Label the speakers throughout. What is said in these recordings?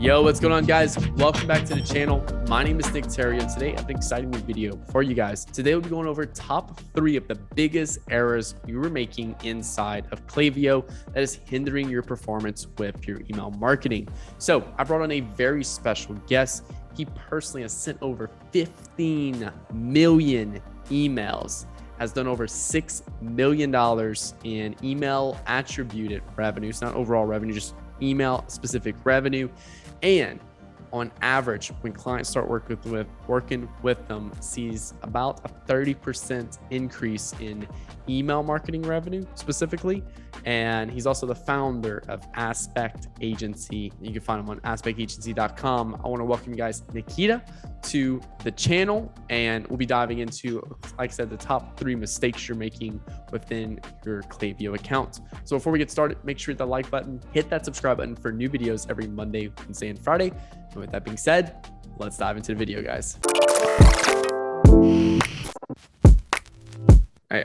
Speaker 1: Yo, what's going on, guys? Welcome back to the channel. My name is Nick Theriot. Today I have an exciting new video for you guys. Today we'll be going over top 3 of the biggest errors you were making inside of Klaviyo that is hindering your performance with your email marketing. So I brought on a very special guest. He personally has sent over 15 million emails, has done over $6 million in email attributed revenue. It's not overall revenue, just email specific revenue. And on average, when clients start working with them, sees about a 30% increase in email marketing revenue specifically. And he's also the founder of Aspect Agency. You can find him on aspectagency.com. I want to welcome you guys, Nikita, to the channel. And we'll be diving into, like I said, the top 3 mistakes you're making within your Klaviyo account. So before we get started, make sure to hit the like button, hit that subscribe button for new videos every Monday, Wednesday, and Friday. And with that being said, let's dive into the video, guys.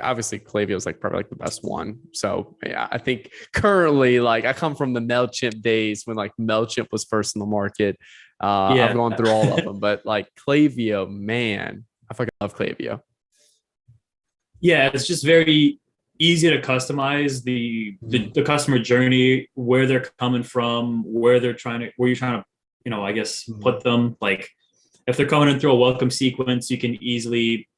Speaker 1: Obviously Klaviyo is probably the best one. So yeah, I think currently I come from the MailChimp days when MailChimp was first in the market. I've gone through all of them, but Klaviyo, man, I fucking love Klaviyo.
Speaker 2: Yeah, it's just very easy to customize the customer journey, where they're coming from, where you're trying to, I guess, put them. If they're coming in through a welcome sequence, you can easily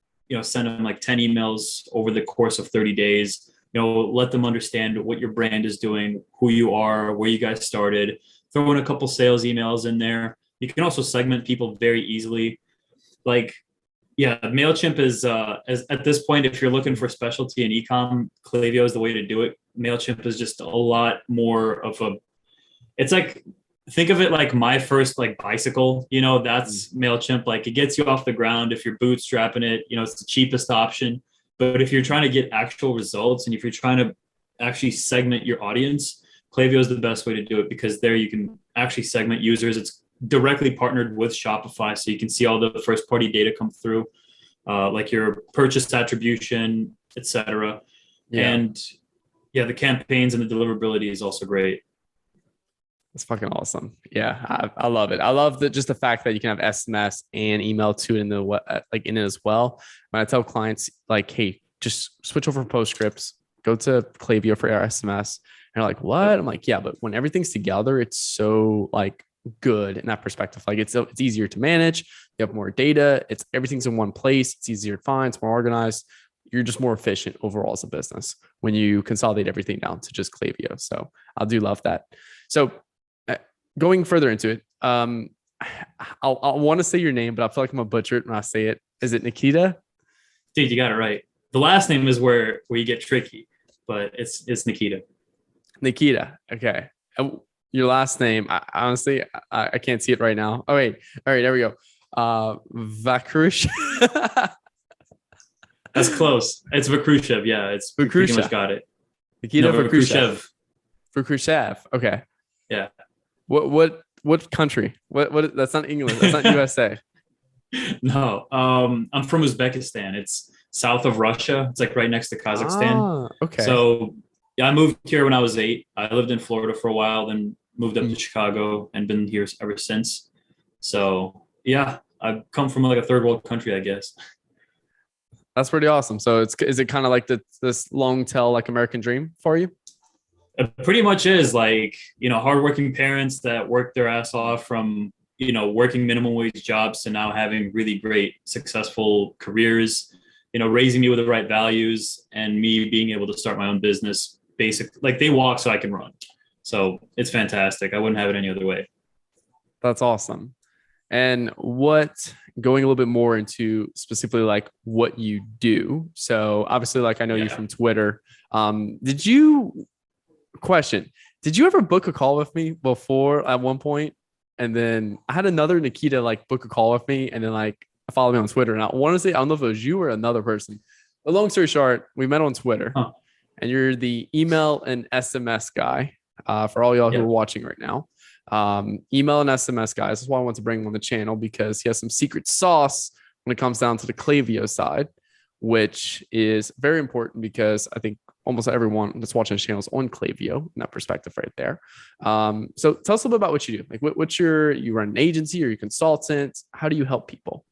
Speaker 2: send them 10 emails over the course of 30 days, let them understand what your brand is doing, who you are, where you guys started, throw in a couple sales emails in there. You can also segment people very easily. MailChimp is, at this point, if you're looking for specialty in ecom, Klaviyo is the way to do it. MailChimp is just a lot more of think of it like my first bicycle, that's MailChimp. It gets you off the ground. If you're bootstrapping it, it's the cheapest option. But if you're trying to get actual results and if you're trying to actually segment your audience, Klaviyo is the best way to do it, because there you can actually segment users. It's directly partnered with Shopify, so you can see all the first party data come through, your purchase attribution, etc. And the campaigns and the deliverability is also great.
Speaker 1: It's fucking awesome. Yeah, I love it. I love just the fact that you can have SMS and email to it in it as well. When I tell clients hey, just switch over PostScripts, go to Klaviyo for our SMS. And they're like, what? I'm like, yeah, but when everything's together, it's so good in that perspective. It's easier to manage. You have more data. Everything's in one place. It's easier to find. It's more organized. You're just more efficient overall as a business when you consolidate everything down to just Klaviyo. So I do love that. So going further into it, I want to say your name, but I feel like I'm gonna butcher it when I say it. Is it Nikita?
Speaker 2: Dude, you got it right. The last name is where you get tricky, but it's Nikita.
Speaker 1: Nikita. Okay. Your last name, honestly, I can't see it right now. Oh, wait. All right, there we go. Vakrush.
Speaker 2: That's close. It's Vakrushev. Yeah, it's pretty much got it.
Speaker 1: Nikita Vakrushev. Vakrushev. Okay.
Speaker 2: Yeah.
Speaker 1: What country? What? That's not England. That's not USA.
Speaker 2: No. I'm from Uzbekistan. It's south of Russia. It's right next to Kazakhstan.
Speaker 1: Okay.
Speaker 2: So yeah, I moved here when I was 8. I lived in Florida for a while, then moved up to Chicago and been here ever since. So yeah, I've come from a third world country, I guess.
Speaker 1: That's pretty awesome. So is it kind of this long tail American dream for you?
Speaker 2: It pretty much is hardworking parents that work their ass off from, working minimum wage jobs to now having really great, successful careers, raising me with the right values, and me being able to start my own business. Basically, they walk so I can run. So it's fantastic. I wouldn't have it any other way.
Speaker 1: That's awesome. And going a little bit more into specifically what you do. So obviously, I know you from Twitter. Did you ever book a call with me before at one point? And then I had another Nikita book a call with me, and then follow me on Twitter. And I want to say, I don't know if it was you or another person. But long story short, we met on Twitter. And you're the email and SMS guy for all y'all who are watching right now. Email and SMS guys. That's why I want to bring him on the channel, because he has some secret sauce when it comes down to the Klaviyo side, which is very important, because I think almost everyone that's watching this channel is on Klaviyo in that perspective right there. So tell us a little bit about what you do. Like you run an agency or you consultant? How do you help people?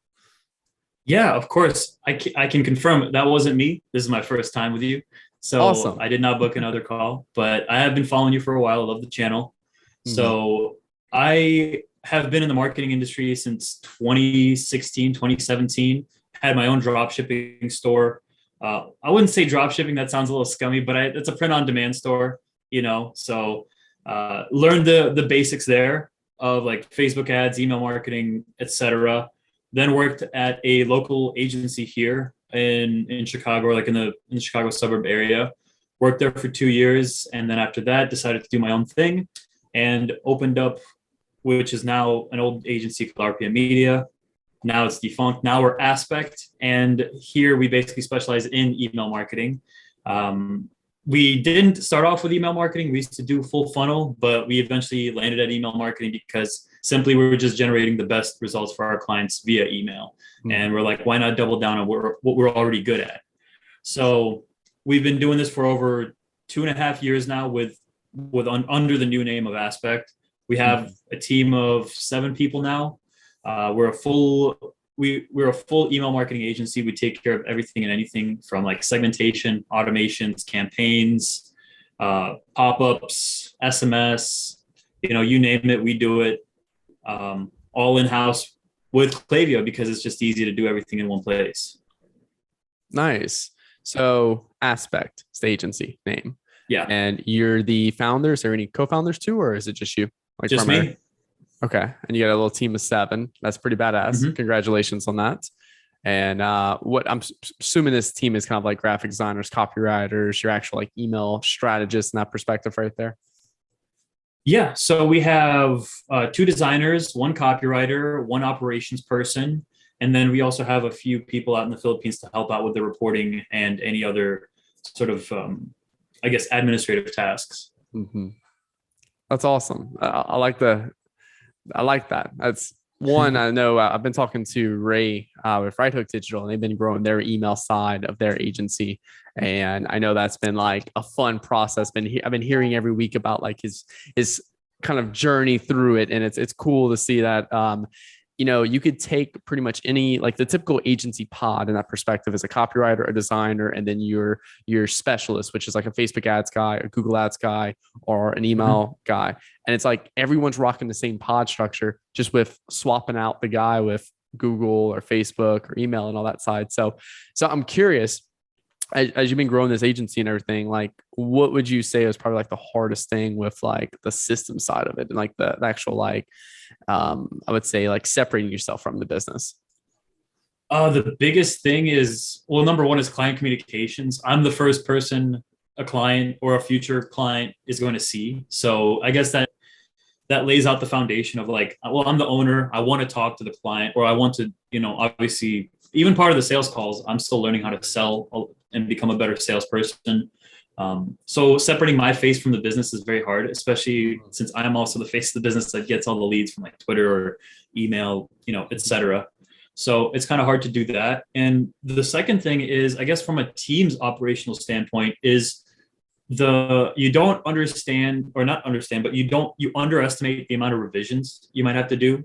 Speaker 2: Yeah, of course. I can confirm that wasn't me. This is my first time with you. So
Speaker 1: Awesome.
Speaker 2: I did not book another call, but I have been following you for a while. I love the channel.
Speaker 1: Mhm.
Speaker 2: So I have been in the marketing industry since 2016, 2017. Had my own drop shipping store. I wouldn't say drop shipping. That sounds a little scummy, but it's a print on demand store, so learned the basics there of like Facebook ads, email marketing, etc. Then worked at a local agency here in Chicago, like in the Chicago suburb area. Worked there for 2 years, and then after that, decided to do my own thing, and opened up, which is now an old agency called RPM Media. Now it's defunct. Now we're Aspect, and here we basically specialize in email marketing. We didn't start off with email marketing. We used to do full funnel, but we eventually landed at email marketing because simply we were just generating the best results for our clients via email. Mm-hmm. And we're like, why not double down on what we're already good at? So we've been doing this for over 2.5 years now under the new name of Aspect. We have a team of 7 people now. We're a full email marketing agency. We take care of everything and anything from like segmentation, automations, campaigns, pop-ups, SMS, you name it, we do it, all in-house with Klaviyo because it's just easy to do everything in one place.
Speaker 1: Nice. So Aspect is the agency name.
Speaker 2: Yeah.
Speaker 1: And you're the founder. Is there any co-founders too, or is it just you? Like
Speaker 2: just me.
Speaker 1: Okay. And you got a little team of 7. That's pretty badass. Mm-hmm. Congratulations on that. And what I'm assuming this team is kind of like graphic designers, copywriters, your actual like email strategists in that perspective right there.
Speaker 2: Yeah. So we have 2 designers, 1 copywriter, 1 operations person. And then we also have a few people out in the Philippines to help out with the reporting and any other sort of, administrative tasks.
Speaker 1: Mm-hmm. That's awesome. I like that. That's one. I know I've been talking to Ray with Right Hook Digital, and they've been growing their email side of their agency. And I know that's been like a fun process. I've been hearing every week about like his kind of journey through it. And it's cool to see that, you could take pretty much any, like the typical agency pod in that perspective as a copywriter, a designer, and then your specialist, which is like a Facebook ads guy, a Google ads guy, or an email guy. And it's like everyone's rocking the same pod structure, just with swapping out the guy with Google or Facebook or email and all that side. So I'm curious, as you've been growing this agency and everything, like what would you say is probably like the hardest thing with like the system side of it and like the actual like I would say like separating yourself from the business?
Speaker 2: The biggest thing is, well, number one is client communications. I'm the first person a client or a future client is going to see. So I guess that lays out the foundation of like, well, I'm the owner. I want to talk to the client, or I want to, obviously even part of the sales calls, I'm still learning how to sell and become a better salesperson. So separating my face from the business is very hard, especially since I'm also the face of the business that gets all the leads from like Twitter or email, etc. So it's kind of hard to do that. And the second thing is, I guess from a team's operational standpoint, is you don't understand, or not understand, but you underestimate the amount of revisions you might have to do.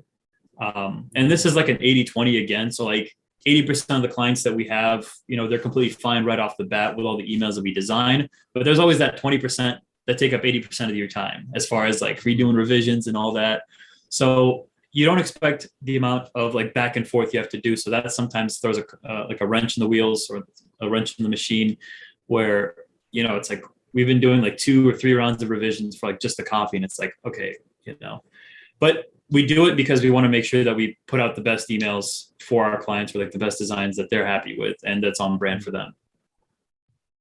Speaker 2: And this is like an 80-20 again. So like 80% of the clients that we have, they're completely fine right off the bat with all the emails that we design, but there's always that 20% that take up 80% of your time as far as like redoing revisions and all that. So you don't expect the amount of like back and forth you have to do. So that sometimes throws a wrench in the wheels or a wrench in the machine where, it's like, we've been doing like 2 or 3 rounds of revisions for like just the copy. And it's like, okay, but we do it because we want to make sure that we put out the best emails for our clients, or like the best designs that they're happy with and that's on brand for them.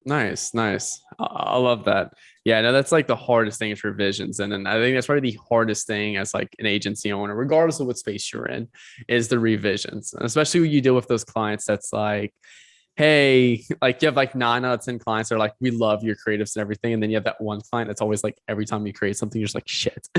Speaker 1: Nice. I love that. Yeah, no, that's like the hardest thing is revisions. And I think that's probably the hardest thing as like an agency owner, regardless of what space you're in, is the revisions. And especially when you deal with those clients that's like, hey, like you have like 9 out of 10 clients that are like, we love your creatives and everything. And then you have that one client that's always like, every time you create something, you're just like, shit.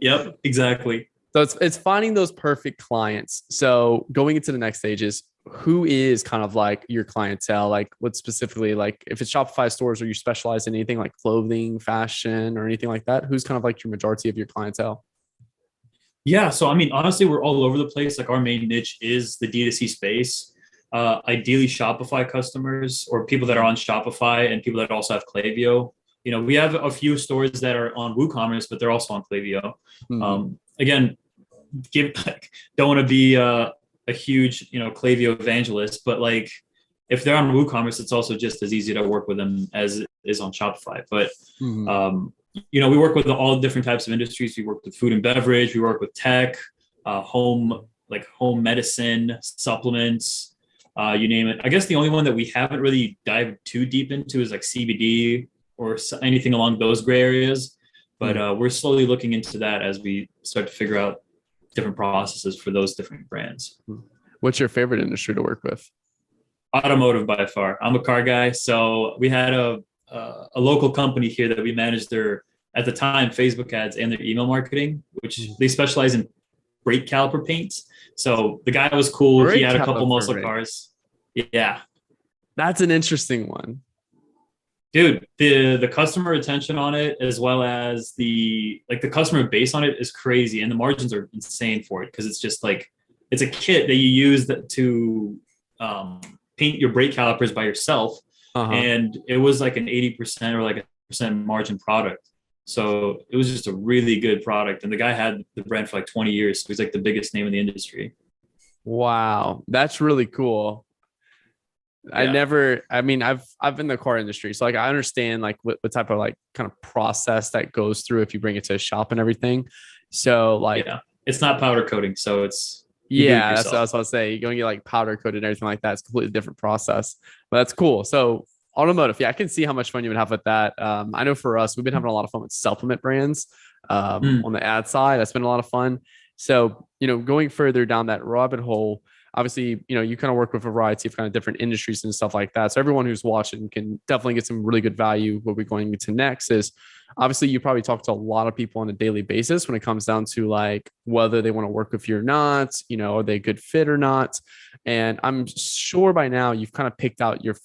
Speaker 2: Yep, exactly.
Speaker 1: So it's finding those perfect clients. So going into the next stage is who is kind of like your clientele? Like what specifically, like if it's Shopify stores, or you specialize in anything like clothing, fashion, or anything like that? Who's kind of like your majority of your clientele?
Speaker 2: Yeah, so I mean, honestly, we're all over the place. Like our main niche is the D2C space. Ideally, Shopify customers or people that are on Shopify and people that also have Klaviyo. We have a few stores that are on WooCommerce, but they're also on Klaviyo.
Speaker 1: Mm-hmm.
Speaker 2: Again, don't want to be a huge Klaviyo evangelist, but like if they're on WooCommerce, it's also just as easy to work with them as it is on Shopify. But we work with all different types of industries. We work with food and beverage. We work with tech, home medicine, supplements, you name it. I guess the only one that we haven't really dived too deep into is like CBD or anything along those gray areas. But we're slowly looking into that as we start to figure out different processes for those different brands.
Speaker 1: What's your favorite industry to work with?
Speaker 2: Automotive by far. I'm a car guy. So we had a local company here that we managed their, at the time, Facebook ads and their email marketing, which they specialize in brake caliper paints. So the guy was cool. He had a couple muscle cars. Yeah.
Speaker 1: That's an interesting one.
Speaker 2: Dude, the customer retention on it, as well as the customer base on it is crazy. And the margins are insane for it because it's just like, it's a kit that you use to paint your brake calipers by yourself. And it was like an 80% or like a percent margin product. So it was just a really good product. And the guy had the brand for like 20 years. So he's like the biggest name in the industry.
Speaker 1: Wow. That's really cool. Yeah. I've been in the car industry. So like, I understand like what type of like kind of process that goes through if you bring it to a shop and everything. So like,
Speaker 2: it's not powder coating. So it's,
Speaker 1: that's what I was about to say. You're going to get like powder coated and everything like that. It's a completely different process, but that's cool. So automotive, I can see how much fun you would have with that. I know for us, we've been having a lot of fun with supplement brands on the ad side. That's been a lot of fun. So, going further down that rabbit hole, obviously, you kind of work with a variety of kind of different industries and stuff like that. So everyone who's watching can definitely get some really good value. What we're going into next is obviously you probably talk to a lot of people on a daily basis when it comes down to like whether they want to work with you or not, are they a good fit or not? And I'm sure by now you've kind of picked out your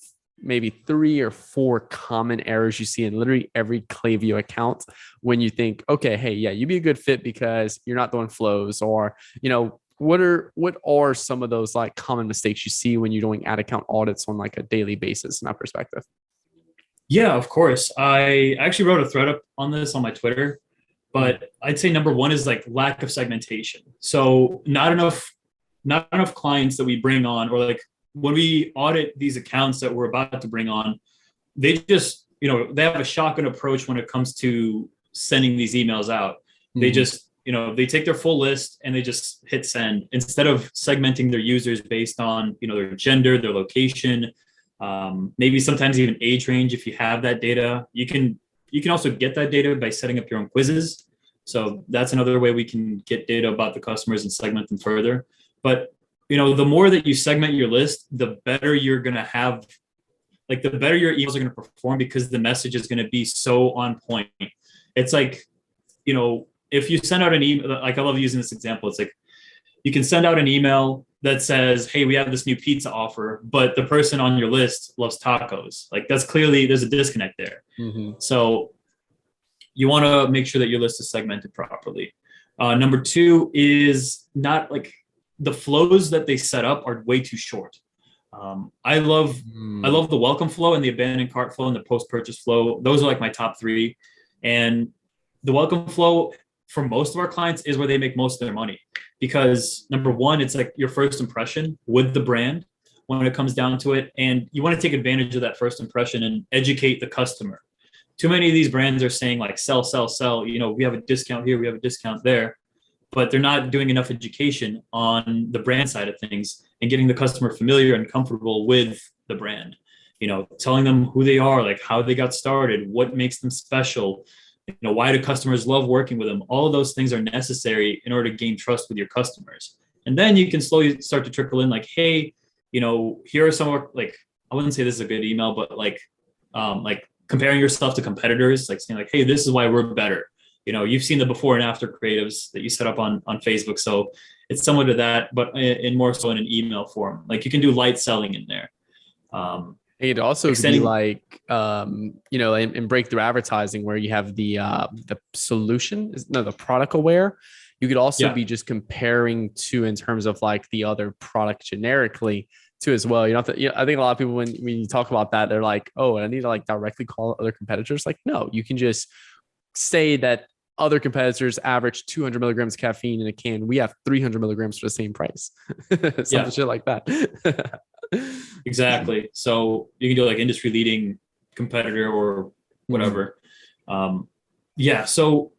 Speaker 1: maybe 3 or 4 common errors you see in literally every Klaviyo account when you think, okay, hey, yeah, you'd be a good fit because you're not doing flows, or, what are some of those like common mistakes you see when you're doing ad account audits on like a daily basis in that perspective?
Speaker 2: Yeah, of course. I actually wrote a thread up on this on my Twitter, but I'd say number 1 is like lack of segmentation. So not enough clients that we bring on, or like when we audit these accounts that we're about to bring on, they just, they have a shotgun approach when it comes to sending these emails out. They just, they take their full list and they just hit send instead of segmenting their users based on, their gender, their location, maybe sometimes even age range. If you have that data, you can also get that data by setting up your own quizzes. So that's another way we can get data about the customers and segment them further. But the more that you segment your list, the better you're going to have, like the better your emails are going to perform because the message is going to be so on point. It's like, if you send out an email, like I love using this example. It's like you can send out an email that says, hey, we have this new pizza offer, but the person on your list loves tacos. Like that's clearly, there's a disconnect there. So you want to make sure that your list is segmented properly. Number 2 is not like, the flows that they set up are way too short. I love the welcome flow and the abandoned cart flow and the post-purchase flow. Those are like my top 3. And the welcome flow for most of our clients is where they make most of their money, because number 1, it's like your first impression with the brand when it comes down to it. And you want to take advantage of that first impression and educate the customer. Too many of these brands are saying like, sell, sell, sell. We have a discount here, we have a discount there. But they're not doing enough education on the brand side of things and getting the customer familiar and comfortable with the brand, telling them who they are, like how they got started, what makes them special, why do customers love working with them? All of those things are necessary in order to gain trust with your customers. And then you can slowly start to trickle in like, hey, here are some of our, like, I wouldn't say this is a good email, but like comparing yourself to competitors, like saying like, hey, this is why we're better. You've seen the before and after creatives that you set up on Facebook. So it's similar to that, but in more so in an email form. Like you can do light selling in there.
Speaker 1: It'd also
Speaker 2: Extending,
Speaker 1: be like, in breakthrough advertising where you have the solution, no, the product aware. You could also
Speaker 2: yeah,
Speaker 1: be just comparing to in terms of like the other product generically too as well. You know, I think a lot of people when you talk about that, they're like, oh, I need to like directly call other competitors. Like, no, you can just say that other competitors average 200 milligrams of caffeine in a can. We have 300 milligrams for the same price. Something
Speaker 2: yeah,
Speaker 1: shit like that.
Speaker 2: exactly. So you can do like industry leading competitor or whatever. Yeah. So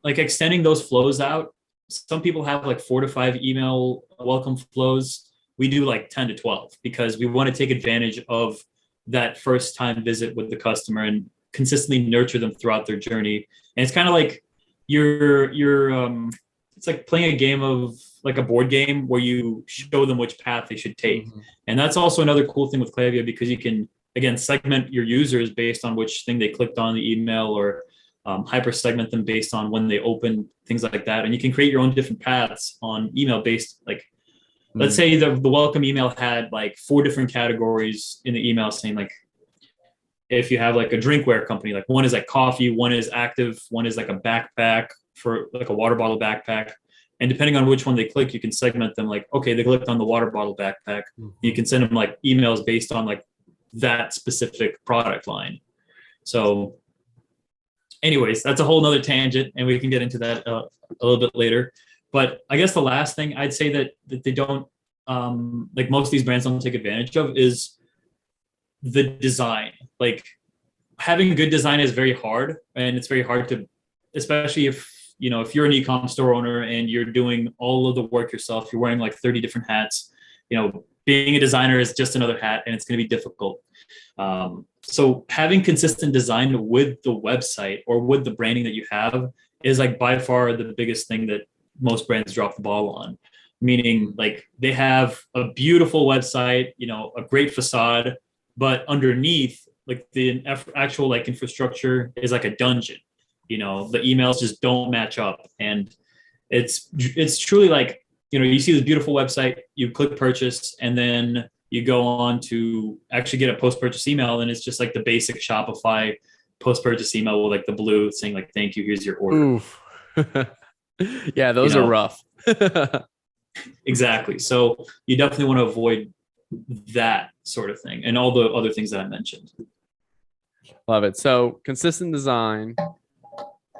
Speaker 2: like extending those flows out, some people have like 4 to 5 email welcome flows. We do like 10 to 12 because we want to take advantage of that first time visit with the customer and consistently nurture them throughout their journey. And it's kind of like it's like playing a game of like a board game where you show them which path they should take. And that's also another cool thing with Klaviyo because you can again segment your users based on which thing they clicked on the email or hyper segment them based on when they open, things like that. And you can create your own different paths on email based, like, let's say the welcome email had like 4 different categories in the email saying like, if you have like a drinkware company, like one is like coffee, one is active, one is like a backpack for like a water bottle backpack. And depending on which one they click, you can segment them like, okay, they clicked on the water bottle backpack. You can send them like emails based on like that specific product line. So anyways, that's a whole nother tangent and we can get into that a little bit later. But I guess the last thing I'd say that they don't, like most of these brands don't take advantage of is the design. Like having good design is very hard, and it's very hard to, especially if you're an ecom store owner and you're doing all of the work yourself, you're wearing like 30 different hats. Being a designer is just another hat, and it's going to be difficult. So having consistent design with the website or with the branding that you have is like by far the biggest thing that most brands drop the ball on. Meaning like they have a beautiful website, a great facade, but underneath like the actual like infrastructure is like a dungeon. The emails just don't match up, and it's truly like, you see this beautiful website, you click purchase, and then you go on to actually get a post-purchase email, and it's just like the basic Shopify post-purchase email with like the blue saying like, thank you, here's your order.
Speaker 1: Oof. Yeah, those are rough.
Speaker 2: Exactly. So you definitely want to avoid that sort of thing and all the other things that I mentioned.
Speaker 1: Love it. So consistent design,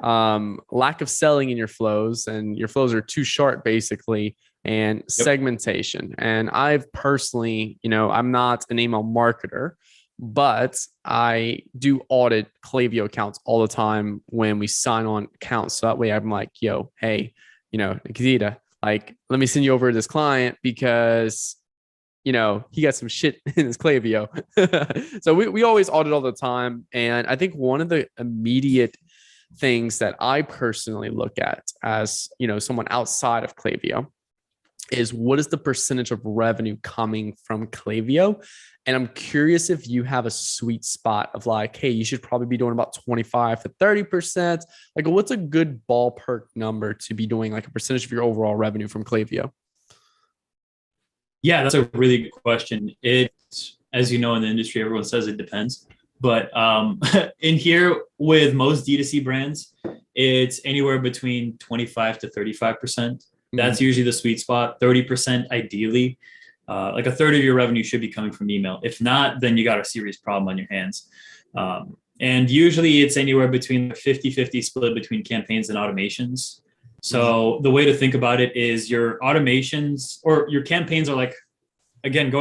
Speaker 1: lack of selling in your flows, and your flows are too short basically, and segmentation. And I've personally, I'm not an email marketer, but I do audit Klaviyo accounts all the time when we sign on accounts. So that way I'm like, yo, hey, Nikita, like, let me send you over to this client because, he got some shit in his Klaviyo. So we always audit all the time. And I think one of the immediate things that I personally look at as, someone outside of Klaviyo is what is the percentage of revenue coming from Klaviyo? And I'm curious if you have a sweet spot of like, hey, you should probably be doing about 25 to 30%. Like, what's a good ballpark number to be doing like a percentage of your overall revenue from Klaviyo?
Speaker 2: Yeah, that's a really good question. It's, as you know, in the industry, everyone says it depends. But in here with most D2C brands, it's anywhere between 25 to 35%. That's usually the sweet spot. 30% ideally. Like a third of your revenue should be coming from email. If not, then you got a serious problem on your hands. And usually it's anywhere between 50-50 split between campaigns and automations. So the way to think about it is your automations or your campaigns are like, again,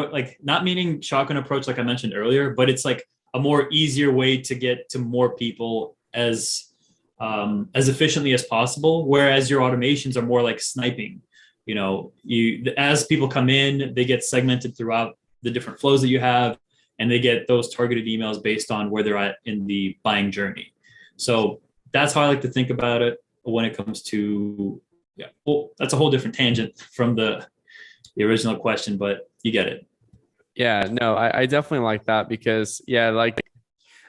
Speaker 2: not meaning shotgun approach like I mentioned earlier, but it's like a more easier way to get to more people as efficiently as possible. Whereas your automations are more like sniping. As people come in, they get segmented throughout the different flows that you have, and they get those targeted emails based on where they're at in the buying journey. So that's how I like to think about it when it comes to, well, that's a whole different tangent from the original question, but you get it.
Speaker 1: Yeah, no, I definitely like that because like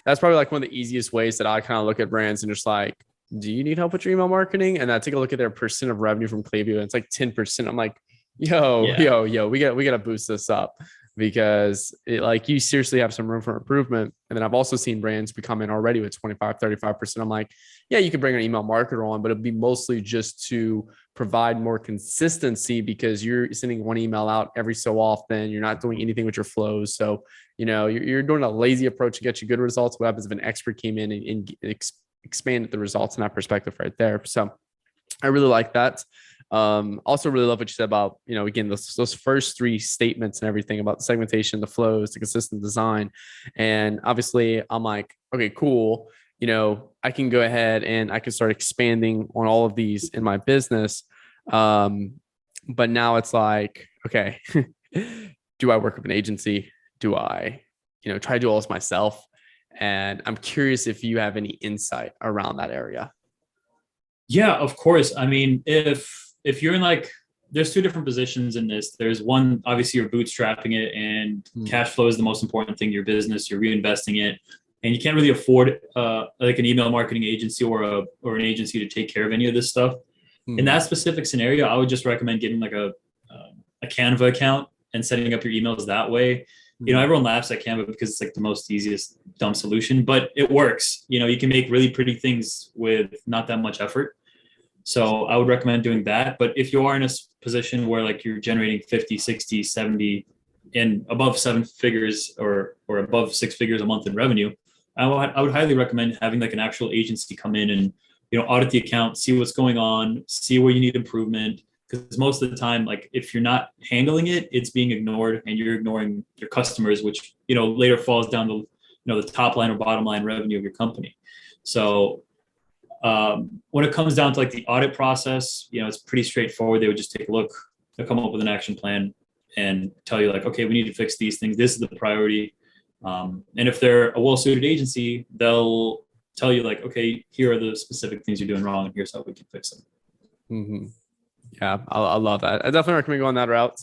Speaker 1: that's probably like one of the easiest ways that I kind of look at brands and just like, do you need help with your email marketing? And I take a look at their percent of revenue from Klaviyo, and it's like 10%. I'm like,
Speaker 2: Yeah.
Speaker 1: We gotta boost this up because like you seriously have some room for improvement. And then I've also seen brands be coming already with 25, 35%. I'm like, yeah, you can bring an email marketer on, but it'll be mostly just to provide more consistency because you're sending one email out every so often. You're not doing anything with your flows. So, you're doing a lazy approach to get you good results. What happens if an expert came in and expanded the results in that perspective right there? So I really like that. Also really love what you said about, again, those first three statements and everything about the segmentation, the flows, the consistent design. And obviously I'm like, okay, cool. I can go ahead and I can start expanding on all of these in my business. But now it's like, okay, do I work with an agency? Do I, try to do all this myself? And I'm curious if you have any insight around that area.
Speaker 2: Yeah, of course. I mean, if you're in like, there's two different positions in this. There's one, obviously you're bootstrapping it and cash flow is the most important thing in your business. You're reinvesting it and you can't really afford like an email marketing agency or an agency to take care of any of this stuff. In that specific scenario, I would just recommend getting like a Canva account and setting up your emails that way. Everyone laughs at Canva because it's like the most easiest dumb solution, but it works. You can make really pretty things with not that much effort. So I would recommend doing that. But if you are in a position where like you're generating 50, 60, 70 and above 7 figures or above 6 figures a month in revenue, I would highly recommend having like an actual agency come in and, audit the account, see what's going on, see where you need improvement. Because most of the time, like if you're not handling it, it's being ignored and you're ignoring your customers, which, later falls down to, the top line or bottom line revenue of your company. So when it comes down to like the audit process, it's pretty straightforward. They would just take a look, they'll come up with an action plan and tell you like, okay, we need to fix these things. This is the priority. And if they're a well-suited agency, they'll tell you like, okay, here are the specific things you're doing wrong and here's how we can fix them.
Speaker 1: Mm-hmm. Yeah, I love that. I definitely recommend going that route.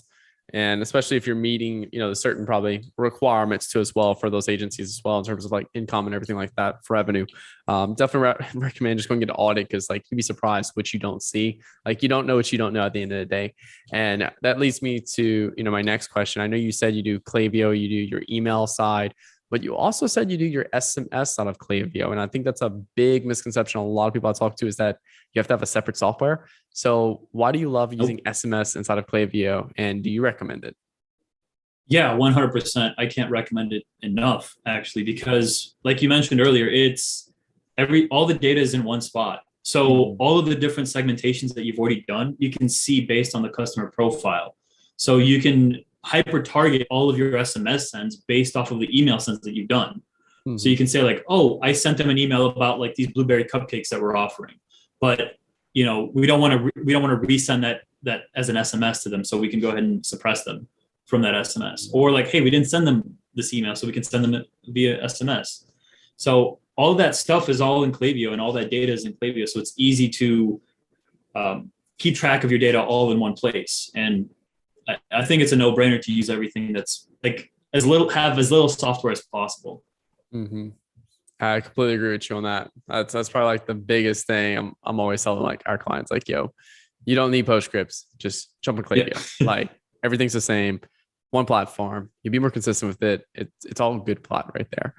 Speaker 1: And especially if you're meeting, the certain probably requirements too as well for those agencies as well in terms of like income and everything like that for revenue. Definitely recommend just going to get an audit because like you'd be surprised what you don't see. Like you don't know what you don't know at the end of the day. And that leads me to, my next question. I know you said you do Klaviyo, you do your email side, but you also said you do your SMS out of Klaviyo. And I think that's a big misconception a lot of people I talk to is that you have to have a separate software. So why do you love using SMS inside of Klaviyo and do you recommend it?
Speaker 2: Yeah, 100%. I can't recommend it enough actually, because like you mentioned earlier, it's all the data is in one spot. So all of the different segmentations that you've already done, you can see based on the customer profile. So you can hyper target all of your SMS sends based off of the email sends that you've done. So you can say like, oh, I sent them an email about like these blueberry cupcakes that we're offering, but we don't want to resend that as an SMS to them. So we can go ahead and suppress them from that SMS, or like, hey, we didn't send them this email, so we can send them via SMS. So all of that stuff is all in Klaviyo and all that data is in Klaviyo. So it's easy to keep track of your data all in one place. And I think it's a no-brainer to use everything that's like as little software as possible.
Speaker 1: Mm-hmm. I completely agree with you on that. That's probably like the biggest thing I'm always telling like our clients, like, yo, you don't need PostScripts, just jump in Klaviyo. Yeah. Like everything's the same, one platform. You be more consistent with it. It's all a good plot right there.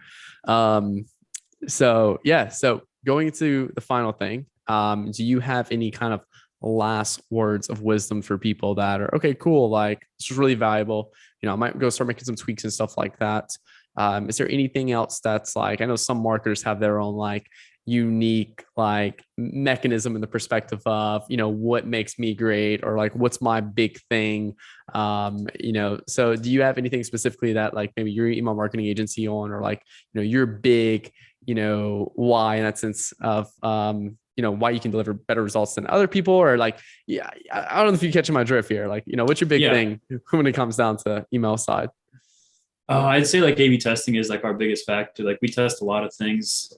Speaker 1: So going into the final thing, do you have any kind of last words of wisdom for people that are, okay, cool, like this was really valuable, I might go start making some tweaks and stuff like that? Is there anything else that's like, I know some marketers have their own like unique like mechanism in the perspective of, what makes me great or like what's my big thing? So do you have anything specifically that like maybe your email marketing agency on, or like, your big, why in that sense of, why you can deliver better results than other people, or like, yeah, I don't know if you're catching my drift here. Like, what's your big thing when it comes down to email side?
Speaker 2: I'd say like A/B testing is like our biggest factor. Like we test a lot of things.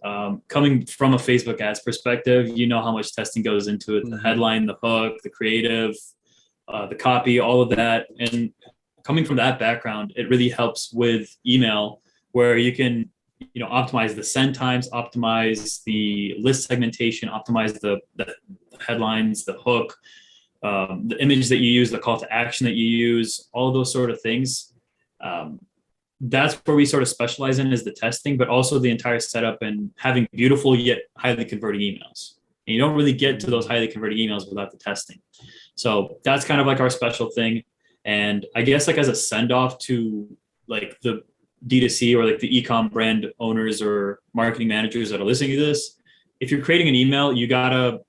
Speaker 2: Coming from a Facebook ads perspective, how much testing goes into it: the headline, the hook, the creative, the copy, all of that. And coming from that background, it really helps with email, where you can, optimize the send times, optimize the list segmentation, optimize the headlines, the hook. the image that you use, the call to action that you use, all those sort of things. That's where we sort of specialize in, is the testing, but also the entire setup and having beautiful yet highly converting emails. And you don't really get to those highly converting emails without the testing. So that's kind of like our special thing. And I guess like as a send off to like the D2C or like the ecom brand owners or marketing managers that are listening to this, if you're creating an email, you gotta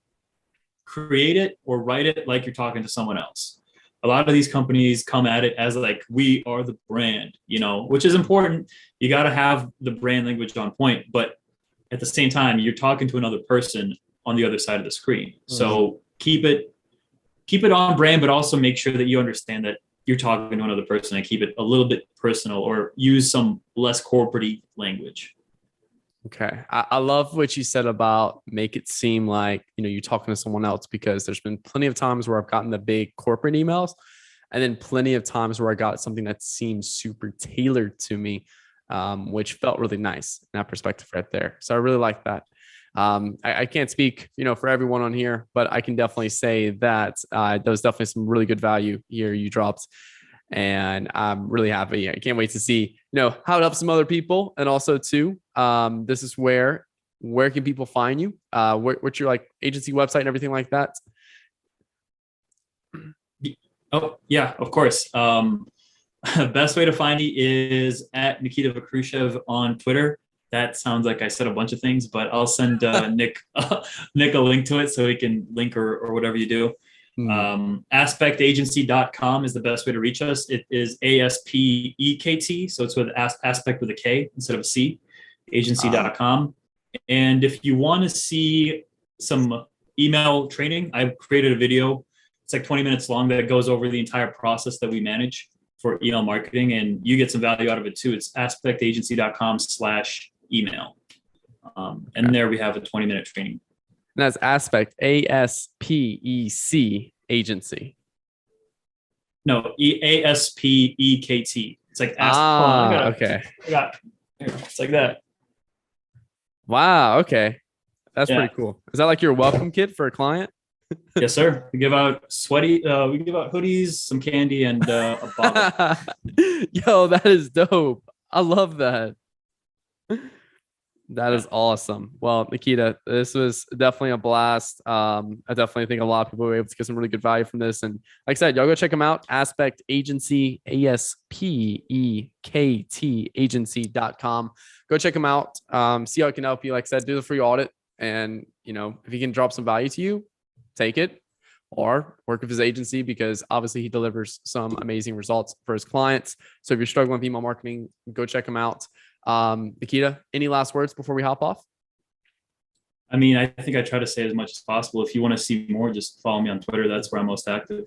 Speaker 2: create it or write it like you're talking to someone else. A lot of these companies come at it as like, we are the brand, you know, which is important. You got to have the brand language on point, but at the same time, you're talking to another person on the other side of the screen. Mm-hmm. So keep it on brand, but also make sure that you understand that you're talking to another person, and keep it a little bit personal, or use some less corporate-y language.
Speaker 1: Okay. I love what you said about make it seem like, you know, you're talking to someone else, because there's been plenty of times where I've gotten the big corporate emails, and then plenty of times where I got something that seemed super tailored to me, which felt really nice in that perspective right there. So I really like that. I can't speak, you know, for everyone on here, but I can definitely say that there was definitely some really good value here you dropped. And I'm really happy. I can't wait to see, you know, how it helps some other people. And also too, this is where can people find you? What's your like agency website and everything like that?
Speaker 2: Oh yeah, of course. Best way to find me is at Nikita Vakrushev on Twitter. That sounds like I said a bunch of things, but I'll send Nick a link to it so he can link or whatever you do. Aspectagency.com is the best way to reach us. It is ASPEKT, so it's with aspect with a K instead of a C, agency.com. And if you want to see some email training, I've created a video. It's like 20 minutes long that goes over the entire process that we manage for email marketing, and you get some value out of it too. It's aspectagency.com/email. And there we have a 20-minute training.
Speaker 1: And that's Aspect, ASPEC agency.
Speaker 2: No, ASPEKT. It's like
Speaker 1: okay.
Speaker 2: It's like that.
Speaker 1: Wow. Okay. That's pretty cool. Is that like your welcome kit for a client?
Speaker 2: Yes, sir. We give out hoodies, some candy, and a bottle.
Speaker 1: Yo, that is dope. I love that. That is awesome. Well, Nikita, this was definitely a blast. I definitely think a lot of people were able to get some really good value from this. And like I said, y'all go check them out. Aspect Agency, ASPEKT agency.com. Go check them out. See how it can help you. Like I said, do the free audit. And, you know, if he can drop some value to you, take it, or work with his agency, because obviously he delivers some amazing results for his clients. So if you're struggling with email marketing, go check him out. Nikita, any last words before we hop off?
Speaker 2: I mean, I think I try to say as much as possible. If you want to see more, just follow me on Twitter. That's where I'm most active.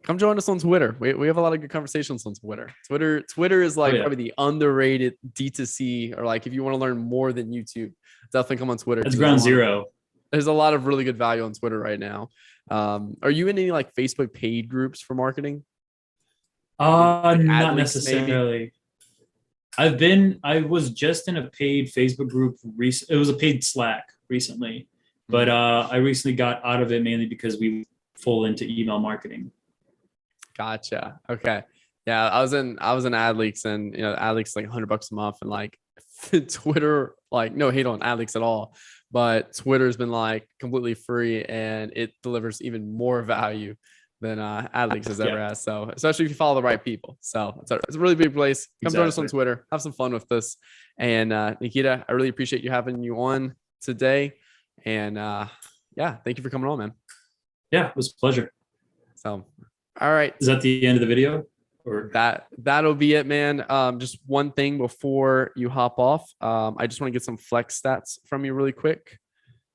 Speaker 1: Come join us on Twitter. We have a lot of good conversations on Twitter. Twitter is like probably the underrated D2C, or like if you want to learn more than YouTube, definitely come on Twitter.
Speaker 2: It's ground zero.
Speaker 1: There's a lot of really good value on Twitter right now. Are you in any like Facebook paid groups for marketing?
Speaker 2: Like not necessarily. Maybe? I was just in a paid Facebook group. It was a paid Slack recently, but I recently got out of it mainly because we full into email marketing.
Speaker 1: Gotcha. Okay. Yeah. I was in AdLeaks, and you know, AdLeaks like $100 a month, and like Twitter, like no hate on AdLeaks at all, but Twitter's been like completely free, and it delivers even more value than AdLeaks has ever had. So especially if you follow the right people. So it's a really big place. Come join us on Twitter. Have some fun with this. And Nikita, I really appreciate you having you on today. And thank you for coming on, man.
Speaker 2: Yeah, it was a pleasure.
Speaker 1: So, all right.
Speaker 2: Is that the end of the video? Or
Speaker 1: that'll be it, man. Just one thing before you hop off. I just want to get some flex stats from you really quick,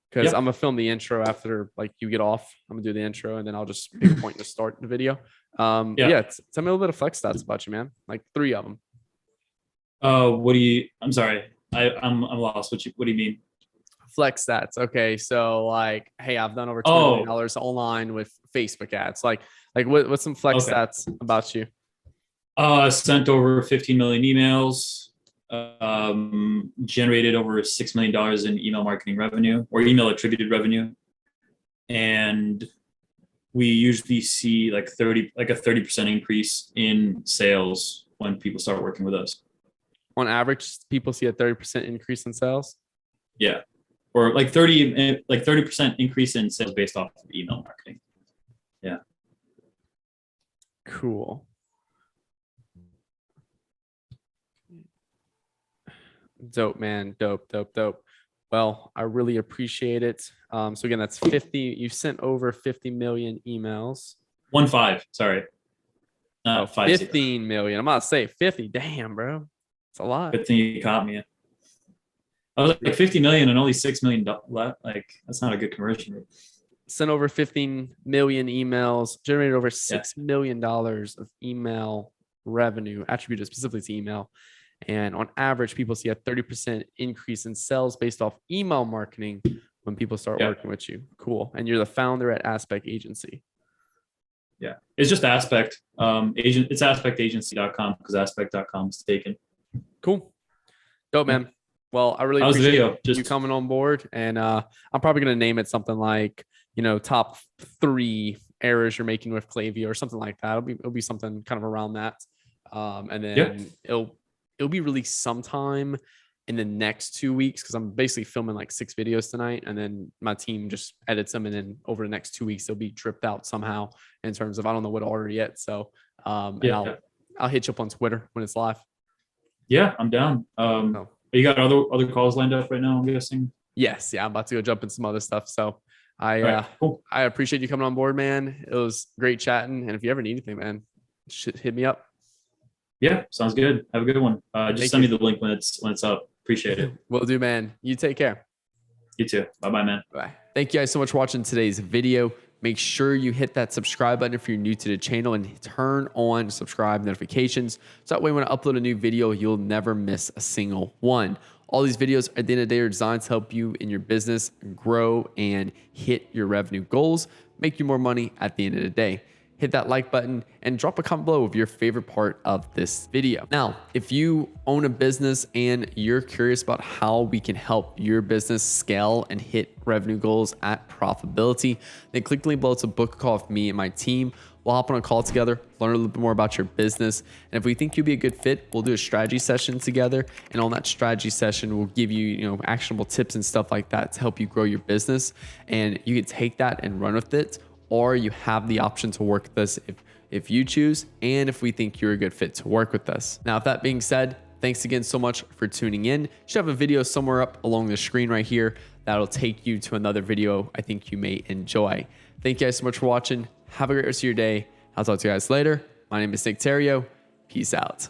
Speaker 1: because I'm gonna film the intro after like you get off. I'm gonna do the intro, and then I'll just pick a point to start the video. Tell me a little bit of flex stats about you, man. Like 3 of them.
Speaker 2: I'm sorry. I'm lost. What do you mean?
Speaker 1: Flex stats. Okay. So like, hey, I've done over $20 million online with Facebook ads. Like what's some flex stats about you?
Speaker 2: Sent over 15 million emails, generated over $6 million in email marketing revenue, or email attributed revenue, and we usually see like a 30% increase in sales when people start working with us.
Speaker 1: On average, people see a 30% increase in sales.
Speaker 2: Yeah. Or like 30% increase in sales based off of email marketing. Yeah.
Speaker 1: Cool. Dope, man. Dope. Well, I really appreciate it. So again, that's 50. You sent over 50 million emails.
Speaker 2: 15. Sorry. Not
Speaker 1: 15 million. I'm about to say 50. Damn, bro. It's a lot.
Speaker 2: Good thing you caught me. I was like 50 million and only $6 million left. Like, that's not a good conversion rate.
Speaker 1: Sent over 15 million emails, generated over $6 million of email revenue attributed specifically to email. And on average, people see a 30% increase in sales based off email marketing when people start working with you. Cool. And you're the founder at Aspect Agency.
Speaker 2: Yeah. It's just Aspect. It's aspectagency.com because aspect.com is taken.
Speaker 1: Cool. Dope, man. Well, I really appreciate you coming on board. And I'm probably going to name it something like, top 3 errors you're making with Klaviyo or something like that. It'll be something kind of around that. And then it'll be released sometime in the next 2 weeks because I'm basically filming like 6 videos tonight, and then my team just edits them, and then over the next 2 weeks they'll be dripped out somehow in terms of I don't know what order yet. So and I'll hit you up on Twitter when it's live. Yeah,
Speaker 2: I'm down. You got other calls lined up right now, I'm guessing?
Speaker 1: Yes, I'm about to go jump in some other stuff. So I appreciate you coming on board, man. It was great chatting, and if you ever need anything, man, hit me up.
Speaker 2: Yeah, sounds good. Have a good one. Just send me the link when it's up. Appreciate it.
Speaker 1: Will do, man. You take care.
Speaker 2: You too. Bye-bye, man.
Speaker 1: Bye. Thank you guys so much for watching today's video. Make sure you hit that subscribe button if you're new to the channel and turn on subscribe notifications. So that way when I upload a new video, you'll never miss a single one. All these videos at the end of the day are designed to help you in your business grow and hit your revenue goals, make you more money at the end of the day. Hit that like button and drop a comment below of your favorite part of this video. Now, if you own a business and you're curious about how we can help your business scale and hit revenue goals at profitability, then click the link below to book a call with me and my team. We'll hop on a call together, learn a little bit more about your business. And if we think you'll be a good fit, we'll do a strategy session together. And on that strategy session, we'll give you, actionable tips and stuff like that to help you grow your business. And you can take that and run with it, or you have the option to work with us if you choose, and if we think you're a good fit to work with us. Now, with that being said, thanks again so much for tuning in. You should have a video somewhere up along the screen right here that'll take you to another video I think you may enjoy. Thank you guys so much for watching. Have a great rest of your day. I'll talk to you guys later. My name is Nick Theriot. Peace out.